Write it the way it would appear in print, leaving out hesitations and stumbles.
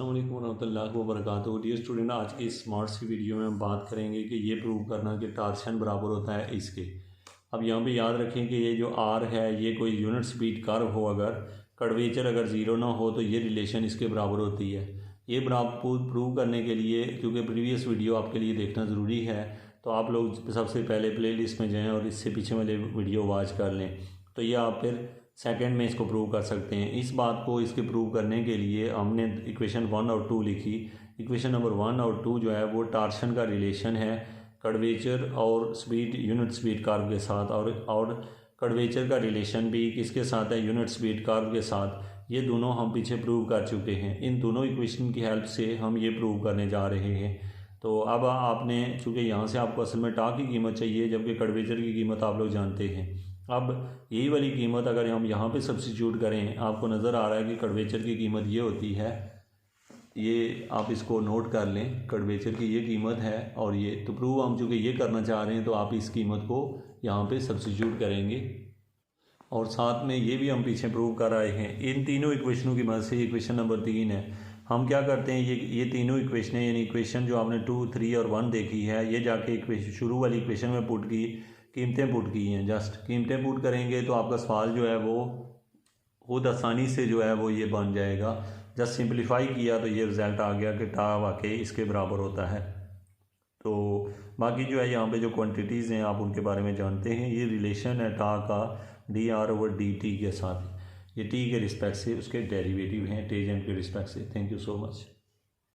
अस्सलाम वालेकुम रहमतुल्लाहि व बरकातहू। डियर स्टूडेंट, आज की स्मार्ट सी वीडियो में हम बात करेंगे कि ये प्रूव करना कि टार्शन बराबर होता है इसके। अब यहाँ पे याद रखें कि ये जो आर है ये कोई यूनिट स्पीड कर्व हो, अगर कर्वेचर अगर ज़ीरो ना हो तो ये रिलेशन इसके बराबर होती है। ये बराबर प्रूव करने के लिए, क्योंकि प्रीवियस वीडियो आपके लिए देखना ज़रूरी है, तो आप लोग सबसे पहले प्लेलिस्ट में जाएँ और इससे पीछे वाले वीडियो वॉच कर लें, तो ये आप फिर सेकंड में इसको प्रूव कर सकते हैं। इस बात को इसके प्रूव करने के लिए हमने इक्वेशन 1 और 2 लिखी। इक्वेशन नंबर 1 और 2 जो है वो टार्शन का रिलेशन है कर्वेचर और स्पीड यूनिट स्पीड कर्व के साथ, और कर्वेचर का रिलेशन भी किसके साथ है, यूनिट स्पीड कर्व के साथ। ये दोनों हम पीछे प्रूव कर चुके हैं। इन दोनों इक्वेशन की हेल्प से हम ये प्रूव करने जा रहे हैं। तो अब आपने, चूँकि यहाँ से आपको असल में टार्क की कीमत चाहिए जबकि कर्वेचर की कीमत आप लोग जानते हैं। अब यही वाली कीमत अगर हम यहाँ पे सब्स्टिट्यूट करें, आपको नज़र आ रहा है कि कर्वेचर की कीमत ये होती है, ये आप इसको नोट कर लें, कर्वेचर की ये कीमत है। और ये तो प्रूव हम चूँकि ये करना चाह रहे हैं तो आप इस कीमत को यहाँ पे सब्स्टिट्यूट करेंगे, और साथ में ये भी हम पीछे प्रूव कर रहे हैं। इन तीनों इक्वेशनों की मदद से, इक्वेशन नंबर 3 है, हम क्या करते हैं, ये तीनों इक्वेशनें, यानी इक्वेशन जो आपने 2, 3 और 1 देखी है, ये जाके इक्वेशन शुरू वाली इक्वेशन में पुट की, कीमतें पुट की हैं। जस्ट कीमतें पुट करेंगे तो आपका सवाल जो है वो खुद आसानी से जो है वो ये बन जाएगा। जस्ट सिंपलीफाई किया तो ये रिज़ल्ट आ गया कि टा वाकई इसके बराबर होता है। तो बाकी जो है यहाँ पे जो क्वांटिटीज़ हैं आप उनके बारे में जानते हैं। ये रिलेशन है टा का dr/dt के साथ, ये टी के रिस्पेक्ट से उसके डेरिवेटिव हैं टेंजेंट के रिस्पेक्ट से। Thank you so much.